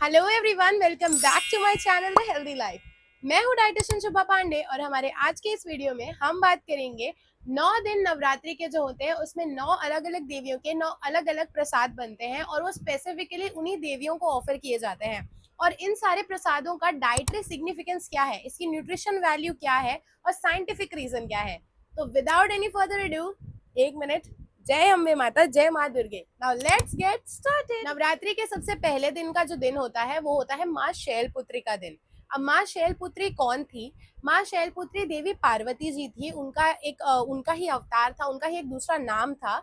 Hello everyone, welcome back to my channel the healthy life. मैं हूँ dietitian शुभा पांडे और हमारे आज के इस वीडियो में हम बात करेंगे 9 दिन नवरात्रि के जो होते हैं उसमें 9 अलग अलग देवियों के 9 अलग अलग प्रसाद बनते हैं और वो स्पेसिफिकली उन्हीं देवियों को ऑफर किए जाते हैं। और इन सारे प्रसादों का डाइटरी सिग्निफिकेंस क्या है, इसकी न्यूट्रिशन वैल्यू क्या है और साइंटिफिक रीजन क्या है। तो विदाउट एनी फर्दर अडू, एक मिनट। जय अम्बे माता, जय माँ Durge. Now let's get started. Navratri के सबसे पहले दिन का जो दिन होता है वो होता है माँ शैलपुत्री का दिन। अब माँ शैलपुत्री कौन थी? माँ शैलपुत्री देवी पार्वती जी थी। उनका ही अवतार था, उनका ही एक दूसरा नाम था।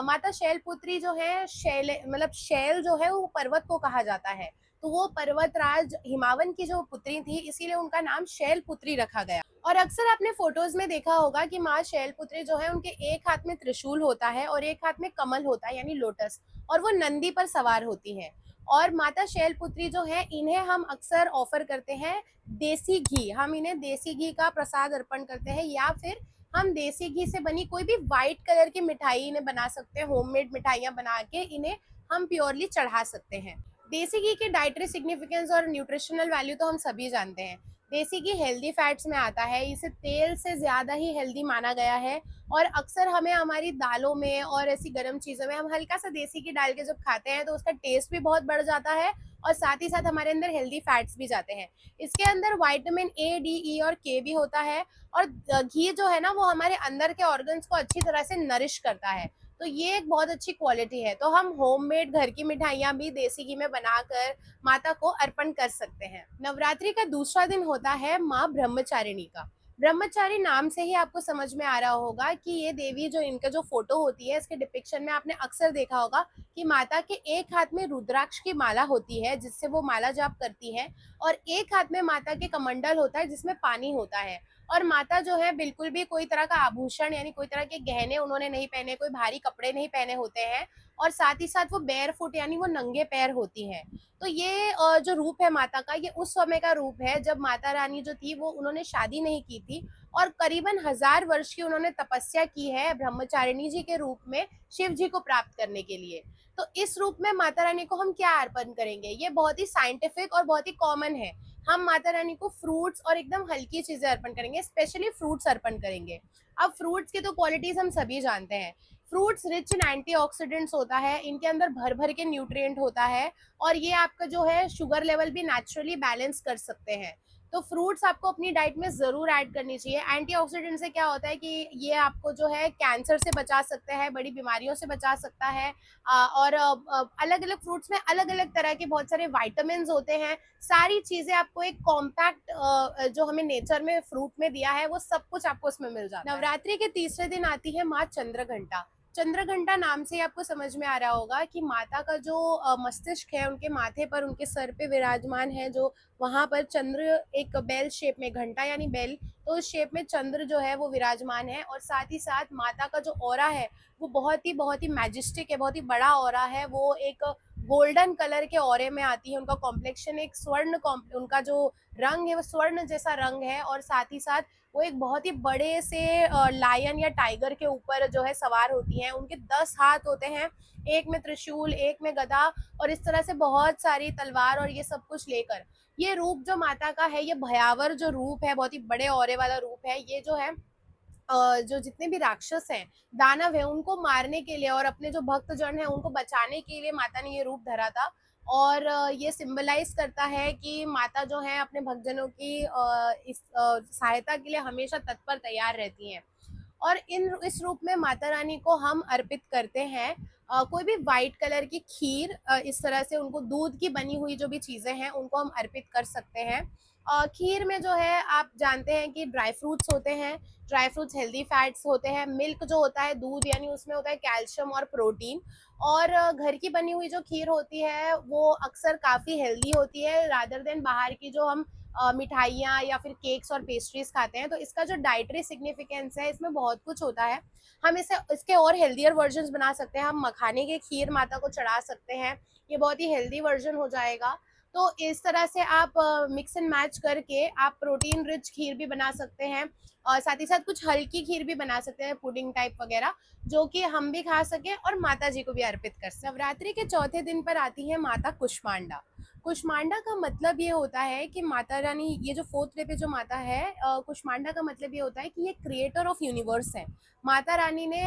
माता शैलपुत्री जो है, शैल मतलब शैल जो है वो पर्वत को कहा जाता है। तो वो पर्वतराज हिमावन की जो पुत्री थी, इसीलिए उनका नाम शैलपुत्री रखा गया। और अक्सर आपने फोटोज में देखा होगा कि माँ शैलपुत्री जो है उनके एक हाथ में त्रिशूल होता है और एक हाथ में कमल होता है यानी लोटस, और वो नंदी पर सवार होती है। और माता शैलपुत्री जो है इन्हें हम अक्सर ऑफर करते हैं देसी घी। हम इन्हें देसी घी का प्रसाद अर्पण करते हैं, या फिर हम देसी घी से बनी कोई भी व्हाइट कलर की मिठाई इन्हें बना सकते हैं। होममेड मिठाइयाँ बना के इन्हें हम प्योरली चढ़ा सकते हैं। देसी घी की डाइटरी सिग्निफिकेंस और न्यूट्रिशनल वैल्यू तो हम सभी जानते हैं। देसी घी हेल्दी फैट्स में आता है, इसे तेल से ज़्यादा ही हेल्दी माना गया है। और अक्सर हमें हमारी दालों में और ऐसी गर्म चीज़ों में हम हल्का सा देसी घी डाल के जब खाते हैं तो उसका टेस्ट भी बहुत बढ़ जाता है और साथ ही साथ हमारे अंदर हेल्दी फैट्स भी जाते हैं। इसके अंदर विटामिन ए, डी, ई और के भी होता है। और घी जो है ना वो हमारे अंदर के ऑर्गन्स को अच्छी तरह से नरिश करता है। तो ये एक बहुत अच्छी क्वालिटी है। तो हम होममेड घर की मिठाइयाँ भी देसी घी में बनाकर माता को अर्पण कर सकते हैं। नवरात्रि का दूसरा दिन होता है माँ ब्रह्मचारिणी का। ब्रह्मचारी नाम से ही आपको समझ में आ रहा होगा कि ये देवी, जो इनका जो फोटो होती है इसके डिपिक्शन में आपने अक्सर देखा होगा कि माता के एक हाथ में रुद्राक्ष की माला होती है जिससे वो माला जाप करती है, और एक हाथ में माता के कमंडल होता है जिसमें पानी होता है। और माता जो है बिल्कुल भी कोई तरह का आभूषण यानी कोई तरह के गहने उन्होंने नहीं पहने, कोई भारी कपड़े नहीं पहने होते हैं। और साथ ही साथ वो बेयर फुट यानी वो नंगे पैर होती है। तो ये जो रूप है माता का, ये उस समय का रूप है जब माता रानी जो थी वो उन्होंने शादी नहीं की थी और करीबन 1000 वर्ष की उन्होंने तपस्या की है ब्रह्मचारिणी जी के रूप में शिव जी को प्राप्त करने के लिए। तो इस रूप में माता रानी को हम क्या अर्पण करेंगे? ये बहुत ही साइंटिफिक और बहुत ही कॉमन है। हम माता रानी को फ्रूट्स और एकदम हल्की चीजें अर्पण करेंगे, स्पेशली फ्रूट्स अर्पण करेंगे। अब फ्रूट्स की तो क्वालिटीज हम सभी जानते हैं। फ्रूट्स रिच इन एंटीऑक्सीडेंट्स होता है, इनके अंदर भर भर के न्यूट्रिएंट होता है और ये आपका जो है शुगर लेवल भी नेचुरली बैलेंस कर सकते हैं। तो फ्रूट्स आपको अपनी डाइट में ज़रूर ऐड करनी चाहिए। एंटीऑक्सीडेंट से क्या होता है कि ये आपको जो है कैंसर से बचा सकता है, बड़ी बीमारियों से बचा सकता है। और अलग अलग फ्रूट्स में अलग अलग तरह के बहुत सारे वाइटामिन होते हैं। सारी चीज़ें आपको एक कॉम्पैक्ट जो हमें नेचर में फ्रूट में दिया है वो सब कुछ आपको उसमें मिल जाता है। नवरात्रि के तीसरे दिन आती है माँ चंद्रघंटा। चंद्रघंटा नाम से आपको समझ में आ रहा होगा कि माता का जो मस्तिष्क है, उनके माथे पर, उनके सर पे विराजमान है, जो वहां पर चंद्र एक बेल शेप में, घंटा यानी बेल, तो उस शेप में चंद्र जो है वो विराजमान है। और साथ ही साथ माता का जो ऑरा है वो बहुत ही मैजेस्टिक है, बहुत ही बड़ा ऑरा है। वो एक गोल्डन कलर के ऑरे में आती है। उनका कॉम्प्लेक्शन एक उनका जो रंग है वो स्वर्ण जैसा रंग है। और साथ ही साथ वो एक बहुत ही बड़े से लायन या टाइगर के ऊपर जो है सवार होती हैं। उनके 10 हाथ होते हैं, एक में त्रिशूल, एक में गदा, और इस तरह से बहुत सारी तलवार और ये सब कुछ लेकर। ये रूप जो माता का है, ये भयावर जो रूप है, बहुत ही बड़े औरे वाला रूप है। ये जो है जो जितने भी राक्षस हैं, दानव हैं, उनको मारने के लिए और अपने जो भक्तजन हैं उनको बचाने के लिए माता ने ये रूप धरा था। और ये सिंबलाइज करता है कि माता जो है अपने भक्तजनों की इस सहायता के लिए हमेशा तत्पर तैयार रहती हैं। और इस रूप में माता रानी को हम अर्पित करते हैं कोई भी वाइट कलर की खीर, इस तरह से उनको दूध की बनी हुई जो भी चीज़ें हैं उनको हम अर्पित कर सकते हैं। खीर में जो है आप जानते हैं कि ड्राई फ्रूट्स होते हैं। ड्राई फ्रूट्स हेल्दी फैट्स होते हैं। मिल्क जो होता है, दूध, यानी उसमें होता है कैल्शियम और प्रोटीन। और घर की बनी हुई जो खीर होती है वो अक्सर काफ़ी हेल्दी होती है रादर देन बाहर की जो हम मिठाइयाँ या फिर केक्स और पेस्ट्रीज खाते हैं। तो इसका जो डाइटरी सिग्निफिकेंस है इसमें बहुत कुछ होता है। हम इसके और हेल्दियर वर्जन्स बना सकते हैं। हम मखाने की खीर माता को चढ़ा सकते हैं, ये बहुत ही हेल्दी वर्जन हो जाएगा। तो इस तरह से आप मिक्स एंड मैच करके आप प्रोटीन रिच खीर भी बना सकते हैं और साथ ही साथ कुछ हल्की खीर भी बना सकते हैं, पुडिंग टाइप वगैरह, जो कि हम भी खा सकें और माता जी को भी अर्पित कर सकें। नवरात्रि के चौथे दिन पर आती है माता कुष्मांडा। कुष्मांडा का मतलब ये होता है कि माता रानी, ये जो फोर्थ डे पे जो माता है, कुष्मांडा का मतलब ये होता है कि ये क्रिएटर ऑफ यूनिवर्स है। माता रानी ने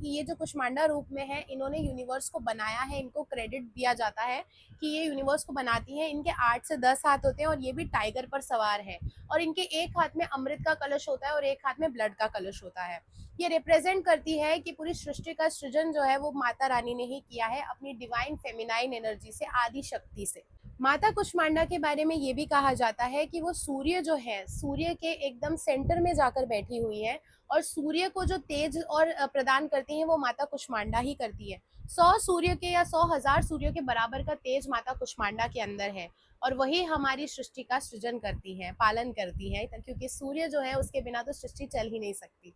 ये जो कुष्मांडा रूप में है, इन्होंने यूनिवर्स को बनाया है। इनको क्रेडिट दिया जाता है कि ये यूनिवर्स को बनाती हैं। इनके 8 से 10 हाथ होते हैं और ये भी टाइगर पर सवार है। और इनके एक हाथ में अमृत का कलश होता है और एक हाथ में ब्लड का कलश होता है। ये रिप्रेजेंट करती है कि पूरी सृष्टि का सृजन जो है वो माता रानी ने ही किया है, अपनी डिवाइन फेमिनाइन एनर्जी से, आदि शक्ति से। माता कुष्मांडा के बारे में ये भी कहा जाता है कि वो सूर्य जो है, सूर्य के एकदम सेंटर में जाकर बैठी हुई है। और सूर्य को जो तेज और प्रदान करती हैं वो माता कुष्मांडा ही करती है। 100 सूर्य के या 100,000 सूर्य के बराबर का तेज माता कुष्मांडा के अंदर है। और वही हमारी सृष्टि का सृजन करती है, पालन करती है, क्योंकि सूर्य जो है उसके बिना तो सृष्टि चल ही नहीं सकती।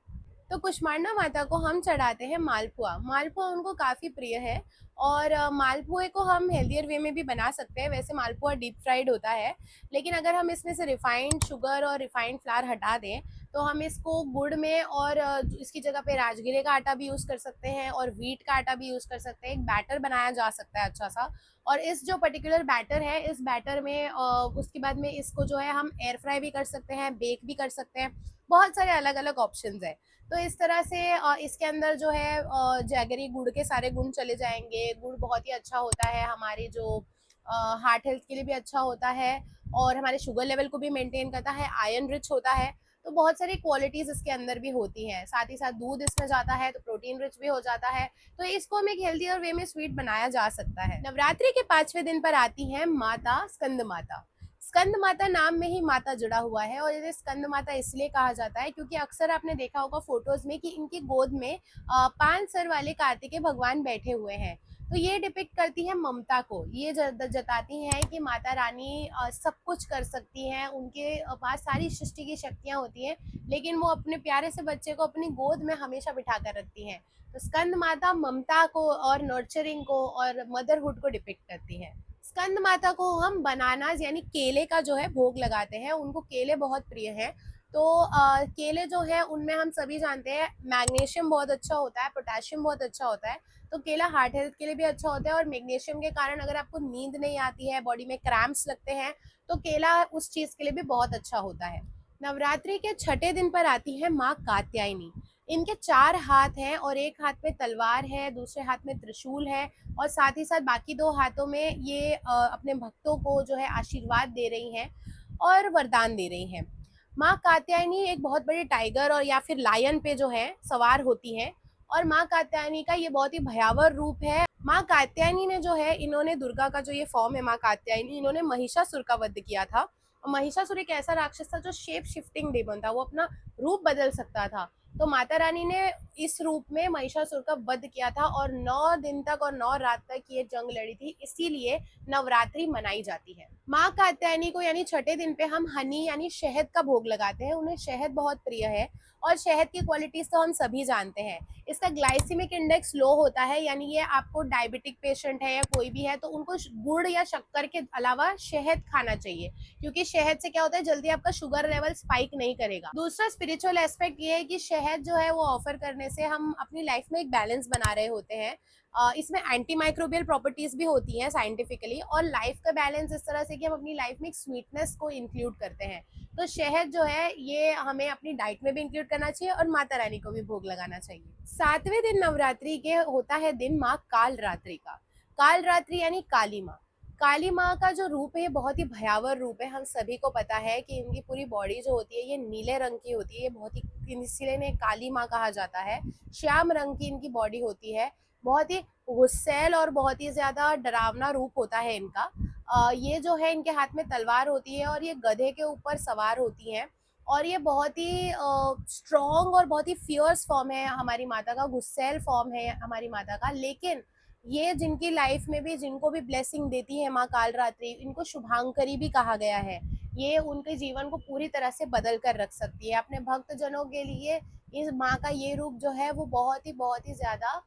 तो कुष्मांडा माता को हम चढ़ाते हैं मालपुआ। मालपुआ उनको काफ़ी प्रिय है। और मालपुए को हम हेल्दियर वे में भी बना सकते हैं। वैसे मालपुआ डीप फ्राइड होता है, लेकिन अगर हम इसमें से रिफाइंड शुगर और रिफाइंड फ्लावर हटा दें तो हम इसको गुड़ में और इसकी जगह पे राजगिरे का आटा भी यूज़ कर सकते हैं और व्हीट का आटा भी यूज़ कर सकते हैं। एक बैटर बनाया जा सकता है अच्छा सा। और इस जो पर्टिकुलर बैटर है, इस बैटर में उसके बाद में इसको जो है हम एयर फ्राई भी कर सकते हैं, बेक भी कर सकते हैं। बहुत सारे अलग अलग ऑप्शंस है। तो इस तरह से इसके अंदर जो है जैगरी गुड़ के सारे गुण चले जाएंगे। गुड़ बहुत ही अच्छा होता है, हमारी जो हार्ट हेल्थ के लिए भी अच्छा होता है और हमारे शुगर लेवल को भी मेंटेन करता है। आयरन रिच होता है। तो बहुत सारी क्वालिटीज इसके अंदर भी होती हैं। साथ ही साथ दूध इसमें जाता है तो प्रोटीन रिच भी हो जाता है। तो इसको हम एक हेल्दियर वे में स्वीट बनाया जा सकता है। नवरात्रि के 5वें दिन पर आती है माता स्कंद माता। स्कंद माता नाम में ही माता जुड़ा हुआ है और इसे स्कंद माता इसलिए कहा जाता है क्योंकि अक्सर आपने देखा होगा फोटोज में कि इनकी गोद में 5 सर वाले कार्तिकेय भगवान बैठे हुए हैं। तो ये डिपिक्ट करती है ममता को। ये जताती हैं कि माता रानी सब कुछ कर सकती हैं, उनके पास सारी सृष्टि की शक्तियां होती हैं, लेकिन वो अपने प्यारे से बच्चे को अपनी गोद में हमेशा बिठा कर रखती हैं। तो स्कंद माता ममता को और नर्चरिंग को और मदरहुड को डिपिक्ट करती है। स्कंद माता को हम बनानास यानी केले का जो है भोग लगाते हैं। उनको केले बहुत प्रिय हैं। तो केले जो है उनमें हम सभी जानते हैं मैग्नीशियम बहुत अच्छा होता है, पोटेशियम बहुत अच्छा होता है। तो केला हार्ट हेल्थ के लिए भी अच्छा होता है और मैग्नीशियम के कारण अगर आपको नींद नहीं आती है, बॉडी में क्रैम्प्स लगते हैं, तो केला उस चीज़ के लिए भी बहुत अच्छा होता है। नवरात्रि के छठे दिन पर आती है माँ कात्यायनी। इनके 4 हाथ हैं और एक हाथ में तलवार है, दूसरे हाथ में त्रिशूल है और साथ ही साथ बाकी 2 हाथों में ये अपने भक्तों को जो है आशीर्वाद दे रही हैं और वरदान दे रही हैं। माँ कात्यायनी एक बहुत बड़े टाइगर और या फिर लायन पे जो है सवार होती हैं। और माँ कात्यायनी का ये बहुत ही भयावह रूप है। माँ कात्यायनी ने जो है, इन्होंने दुर्गा का जो ये फॉर्म है माँ कात्यायनी, इन्होंने महिषासुर का वध किया था। और महिषासुर एक ऐसा राक्षस था जो शेप शिफ्टिंग डेमन था, वो अपना रूप बदल सकता था। तो माता रानी ने इस रूप में महिषासुर का वध किया था और 9 दिन तक और 9 रात तक ये जंग लड़ी थी। इसीलिए नवरात्रि मनाई जाती है। माँ कात्यायनी को यानी छठे दिन पे हम हनी यानी शहद का भोग लगाते हैं। उन्हें शहद बहुत प्रिय है और शहद की क्वालिटीज तो हम सभी जानते हैं। इसका ग्लाइसेमिक इंडेक्स लो होता है, यानी ये आपको डायबिटिक पेशेंट है या कोई भी है तो उनको गुड़ या शक्कर के अलावा शहद खाना चाहिए, क्योंकि शहद से क्या होता है, जल्दी आपका शुगर लेवल स्पाइक नहीं करेगा। दूसरा स्पिरिचुअल एस्पेक्ट ये है कि शहद जो है वो ऑफर करने से हम अपनी लाइफ में एक बैलेंस बना रहे होते हैं। इसमें एंटी माइक्रोबियल प्रॉपर्टीज भी होती हैं साइंटिफिकली, और लाइफ का बैलेंस इस तरह से कि हम अपनी लाइफ में एक स्वीटनेस को इंक्लूड करते हैं। तो शहद जो है ये हमें अपनी डाइट में भी इंक्लूड करना चाहिए और माता रानी को भी भोग लगाना चाहिए। 7वें दिन नवरात्रि के होता है दिन माँ काल रात्रि का। काल रात्रि यानी काली माँ। काली माँ का जो रूप है ये बहुत ही भयावह रूप है। हम सभी को पता है कि इनकी पूरी बॉडी जो होती है ये नीले रंग की होती है। ये बहुत ही, इसलिए इन्हें काली माँ कहा जाता है। श्याम रंग की इनकी बॉडी होती है। बहुत ही गुस्सैल और बहुत ही ज्यादा डरावना रूप होता है इनका। ये जो है इनके हाथ में तलवार होती है और ये गधे के ऊपर सवार होती हैं। और ये बहुत ही स्ट्रॉन्ग और बहुत ही फियर्स फॉर्म है हमारी माता का, गुस्सैल फॉर्म है हमारी माता का। लेकिन ये जिनकी लाइफ में भी, जिनको भी ब्लेसिंग देती है माँ कालरात्रि, इनको शुभांकरी भी कहा गया है। ये उनके जीवन को पूरी तरह से बदल कर रख सकती है। अपने भक्त जनों के लिए इस माँ का ये रूप जो है वो बहुत ही ज्यादा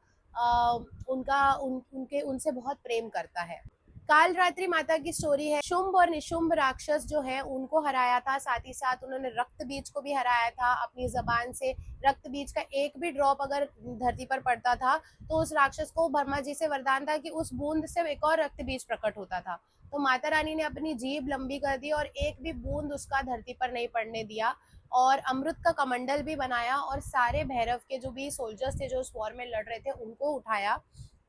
उनके उनसे बहुत प्रेम करता है। काल रात्रि माता की स्टोरी है, शुंभ और निशुंभ राक्षस जो है उनको हराया था। साथ ही साथ उन्होंने रक्त बीज को भी हराया था अपनी जबान से। रक्त बीज का एक भी ड्रॉप अगर धरती पर पड़ता था तो उस राक्षस को ब्रह्मा जी से वरदान था कि उस बूंद से एक और रक्त बीज प्रकट होता था। तो माता रानी ने अपनी जीभ लंबी कर दी और एक भी बूंद उसका धरती पर नहीं पड़ने दिया, और अमृत का कमंडल भी बनाया और सारे भैरव के जो भी सोल्जर्स थे जो उस वॉर में लड़ रहे थे उनको उठाया।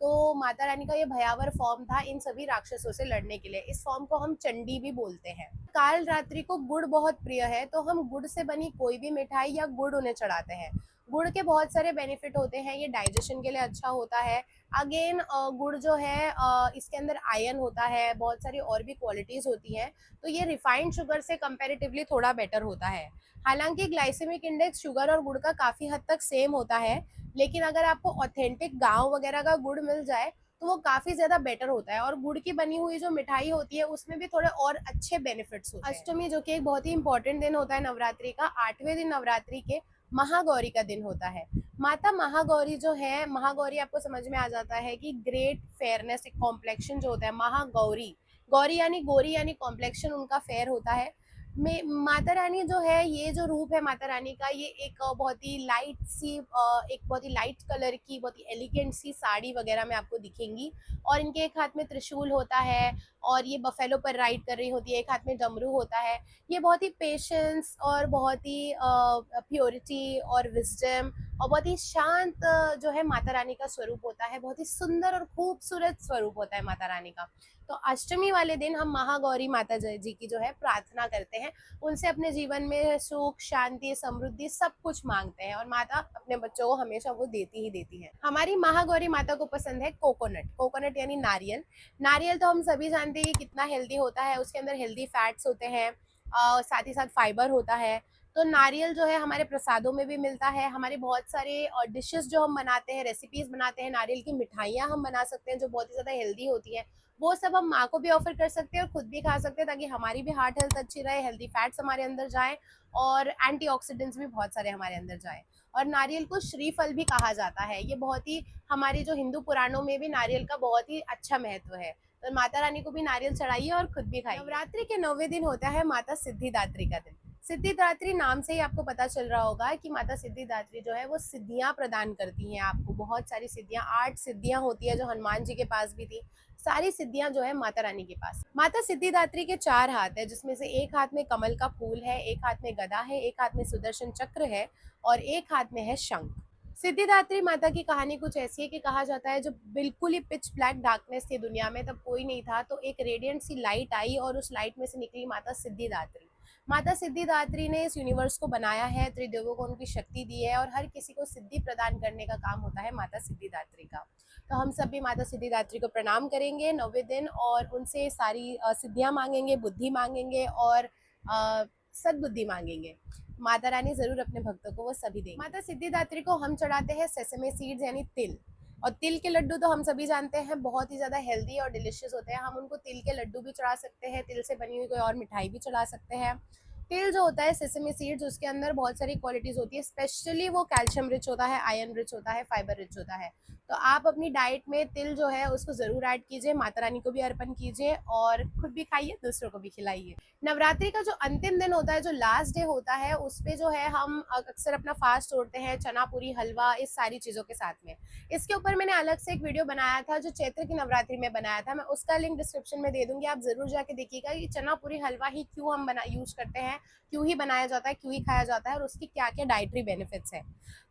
तो माता रानी का ये भयावर फॉर्म था इन सभी राक्षसों से लड़ने के लिए। इस फॉर्म को हम चंडी भी बोलते हैं। काल रात्रि को गुड़ बहुत प्रिय है, तो हम गुड़ से बनी कोई भी मिठाई या गुड़ उन्हें चढ़ाते हैं। गुड़ के बहुत सारे बेनिफिट होते हैं, ये डाइजेशन के लिए अच्छा होता है। अगेन गुड़ जो है इसके अंदर आयरन होता है, बहुत सारी और भी क्वालिटीज होती हैं, तो ये रिफाइंड शुगर से कंपैरेटिवली थोड़ा बेटर होता है। हालांकि ग्लाइसेमिक इंडेक्स शुगर और गुड़ का काफी हद तक सेम होता है, लेकिन अगर आपको ऑथेंटिक गांव वगैरह का गुड़ मिल जाए तो वो काफी ज्यादा बेटर होता है। और गुड़ की बनी हुई जो मिठाई होती है उसमें भी थोड़े और अच्छे बेनिफिट्स होते हैं। अष्टमी जो कि एक बहुत ही इंपॉर्टेंट दिन होता है नवरात्रि का, 8वें दिन नवरात्रि के महागौरी का दिन होता है। माता महागौरी जो है, महागौरी आपको समझ में आ जाता है कि ग्रेट फेयरनेस, एक कॉम्प्लेक्शन जो होता है महागौरी, गौरी यानी गोरी यानी कॉम्प्लेक्शन उनका फेयर होता है। में माता रानी जो है, ये जो रूप है माता रानी का, ये एक बहुत ही लाइट सी एक बहुत ही लाइट कलर की बहुत ही एलिगेंट सी साड़ी वगैरह में आपको दिखेंगी। और इनके एक हाथ में त्रिशूल होता है और ये बफेलो पर राइड कर रही होती है, एक हाथ में डमरू होता है। ये बहुत ही पेशेंस और बहुत ही प्योरिटी और विजडम और बहुत ही शांत जो है माता रानी का स्वरूप होता है। बहुत ही सुंदर और खूबसूरत स्वरूप होता है माता रानी का। तो अष्टमी वाले दिन हम महागौरी माता जी की जो है प्रार्थना करते हैं, उनसे अपने जीवन में सुख, शांति, समृद्धि सब कुछ मांगते हैं, और माता अपने बच्चों को हमेशा वो देती ही देती है। हमारी महागौरी माता को पसंद है कोकोनट। कोकोनट यानी नारियल। नारियल तो हम सभी जानते हैं कि कितना हेल्दी होता है, उसके अंदर हेल्दी फैट्स होते हैं, साथ ही साथ फाइबर होता है। तो नारियल जो है हमारे प्रसादों में भी मिलता है। हमारे बहुत सारे डिशेस जो हम बनाते हैं, रेसिपीज बनाते हैं, नारियल की मिठाइयाँ हम बना सकते हैं जो बहुत ही ज़्यादा हेल्दी होती है। वो सब हम माँ को भी ऑफर कर सकते हैं और खुद भी खा सकते हैं, ताकि हमारी भी हार्ट हेल्थ अच्छी रहे, हेल्दी फैट्स हमारे अंदर जाए और एंटीऑक्सीडेंट्स भी बहुत सारे हमारे अंदर जाए। और नारियल को श्रीफल भी कहा जाता है। ये बहुत ही, हमारी जो हिंदू पुराणों में भी नारियल का बहुत ही अच्छा महत्व है। तो माता रानी को भी नारियल चढ़ाइए और खुद भी खाइए। नवरात्रि के 9वें दिन होता है माता सिद्धिदात्री का दिन। सिद्धिदात्री नाम से ही आपको पता चल रहा होगा कि माता सिद्धिदात्री जो है वो सिद्धियां प्रदान करती हैं आपको, बहुत सारी सिद्धियां, 8 सिद्धियां होती है जो हनुमान जी के पास भी थी। सारी सिद्धियां जो है माता रानी के पास। माता सिद्धिदात्री के 4 हाथ है, जिसमें से एक हाथ में कमल का फूल है, एक हाथ में गदा है, एक हाथ में सुदर्शन चक्र है और एक हाथ में है शंख। सिद्धिदात्री माता की कहानी कुछ ऐसी है कि कहा जाता है जब बिल्कुल ही पिच ब्लैक डार्कनेस थी दुनिया में, तब कोई नहीं था, तो एक रेडियंट सी लाइट आई और उस लाइट में से निकली माता सिद्धिदात्री। माता सिद्धिदात्री ने इस यूनिवर्स को बनाया है, त्रिदेवों को उनकी शक्ति दी है और हर किसी को सिद्धि प्रदान करने का काम होता है माता सिद्धिदात्री का। तो हम सब भी माता सिद्धिदात्री को प्रणाम करेंगे 9वें दिन और उनसे सारी सिद्धियां मांगेंगे, बुद्धि मांगेंगे और सद्बुद्धि मांगेंगे। माता रानी जरूर अपने भक्तों को वो सभी देंगे। माता सिद्धिदात्री को हम चढ़ाते हैं सेसमे सीड्स यानी तिल। और तिल के लड्डू तो हम सभी जानते हैं बहुत ही ज़्यादा हेल्दी और डिलिशियस होते हैं। हम उनको तिल के लड्डू भी चढ़ा सकते हैं, तिल से बनी हुई कोई और मिठाई भी चढ़ा सकते हैं। तिल जो होता है सेसमी सीड्स, उसके अंदर बहुत सारी क्वालिटीज़ होती है, स्पेशली वो कैल्शियम रिच होता है, आयरन रिच होता है, फाइबर रिच होता है। तो आप अपनी डाइट में तिल जो है उसको ज़रूर ऐड कीजिए, माता रानी को भी अर्पण कीजिए और खुद भी खाइए, दूसरों को भी खिलाइए। नवरात्रि का जो अंतिम दिन होता है, जो लास्ट डे होता है, उस पे जो है हम अक्सर अपना फास्ट तोड़ते हैं चना पूरी, हलवा, इस सारी चीज़ों के साथ में। इसके ऊपर मैंने अलग से एक वीडियो बनाया था जो चैत्र की नवरात्रि में बनाया था, मैं उसका लिंक डिस्क्रिप्शन में दे दूंगी, आप जरूर जाके देखिएगा कि चना पूरी हलवा ही क्यों हम यूज करते हैं, क्यों ही बनाया जाता है, क्यों ही खाया जाता है और उसकी क्या क्या डाइटरी बेनिफिट्स है।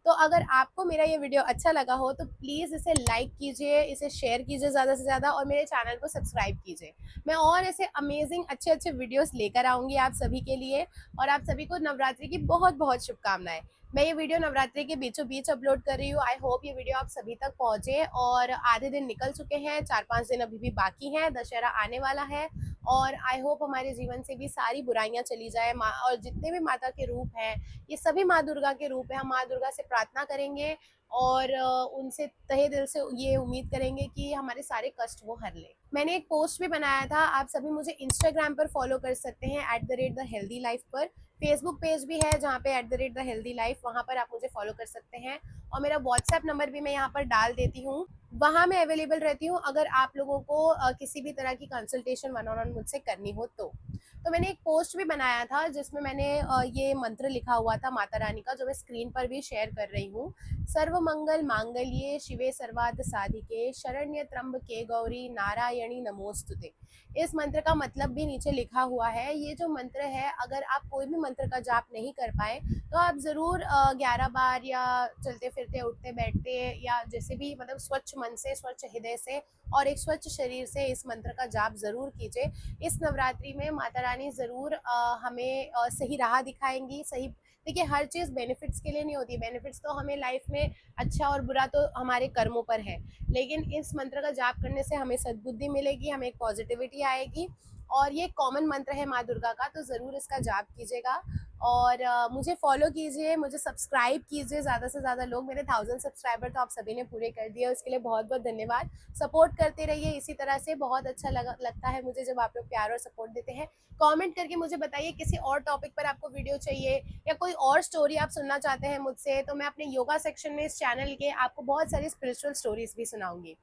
तो अगर आपको मेरा ये वीडियो अच्छा लगा हो तो प्लीज़ इसे लाइक कीजिए, इसे शेयर कीजिए ज़्यादा से ज़्यादा और मेरे चैनल को सब्सक्राइब कीजिए। मैं और ऐसे अमेजिंग अच्छे अच्छे वीडियोस लेकर आऊँगी आप सभी के लिए, और आप सभी को नवरात्रि की बहुत बहुत शुभकामनाएं। मैं ये वीडियो नवरात्रि के बीचों बीच अपलोड कर रही हूँ। आई होप ये वीडियो आप सभी तक पहुँचे। और आधे दिन निकल चुके हैं, 4-5 दिन अभी भी बाकी हैं, दशहरा आने वाला है और आई होप हमारे जीवन से भी सारी बुराइयां चली जाए। माँ और जितने भी माता के रूप हैं, ये सभी माँ दुर्गा के रूप हैं। हम माँ दुर्गा से प्रार्थना करेंगे और उनसे तहे दिल से ये उम्मीद करेंगे कि हमारे सारे कष्ट वो हर ले। मैंने एक पोस्ट भी बनाया था, आप सभी मुझे इंस्टाग्राम पर फॉलो कर सकते हैं @the_healthy_life पर। फेसबुक पेज भी है जहाँ पे @the_healthy_life, वहाँ पर आप मुझे फॉलो कर सकते हैं। और मेरा व्हाट्सएप नंबर भी मैं यहाँ पर डाल देती हूँ, वहाँ मैं अवेलेबल रहती हूँ अगर आप लोगों को किसी भी तरह की कंसल्टेशन 1-on-1 मुझसे करनी हो तो मैंने एक पोस्ट भी बनाया था जिसमें मैंने ये मंत्र लिखा हुआ था माता रानी का, जो मैं स्क्रीन पर भी शेयर कर रही हूँ। सर्व सर्वमंगल मांगल्ये शिवे सर्वार्थ साधिके शरण्य त्र्यंबके गौरी नारायणी नमोस्तुते। इस मंत्र का मतलब भी नीचे लिखा हुआ है। ये जो मंत्र है, अगर आप कोई भी मंत्र का जाप नहीं कर पाए तो आप ज़रूर 11 बार या चलते फिरते उठते बैठते या जैसे भी मतलब स्वच्छ मन से, स्वच्छ हृदय से और एक स्वच्छ शरीर से इस मंत्र का जाप ज़रूर कीजिए। इस नवरात्रि में माता रानी ज़रूर हमें सही राह दिखाएंगी। सही, देखिए हर चीज़ बेनिफिट्स के लिए नहीं होती। बेनिफिट्स तो हमें लाइफ में अच्छा और बुरा तो हमारे कर्मों पर है, लेकिन इस मंत्र का जाप करने से हमें सद्बुद्धि मिलेगी, हमें एक पॉजिटिविटी आएगी। और ये कॉमन मंत्र है माँ दुर्गा का, तो ज़रूर इसका जाप कीजिएगा। और मुझे फॉलो कीजिए, मुझे सब्सक्राइब कीजिए ज़्यादा से ज़्यादा लोग। मेरे 1000 सब्सक्राइबर तो आप सभी ने पूरे कर दिए, उसके लिए बहुत बहुत धन्यवाद। सपोर्ट करते रहिए इसी तरह से। बहुत अच्छा लगता है मुझे जब आप लोग प्यार और सपोर्ट देते हैं। कमेंट करके मुझे बताइए किसी और टॉपिक पर आपको वीडियो चाहिए या कोई और स्टोरी आप सुनना चाहते हैं मुझसे, तो मैं अपने योगा सेक्शन में इस चैनल के आपको बहुत सारी स्पिरिचुअल स्टोरीज भी सुनाऊंगी।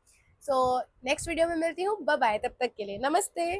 सो नेक्स्ट वीडियो में मिलती हूँ। बाय बाय, तब तक के लिए नमस्ते।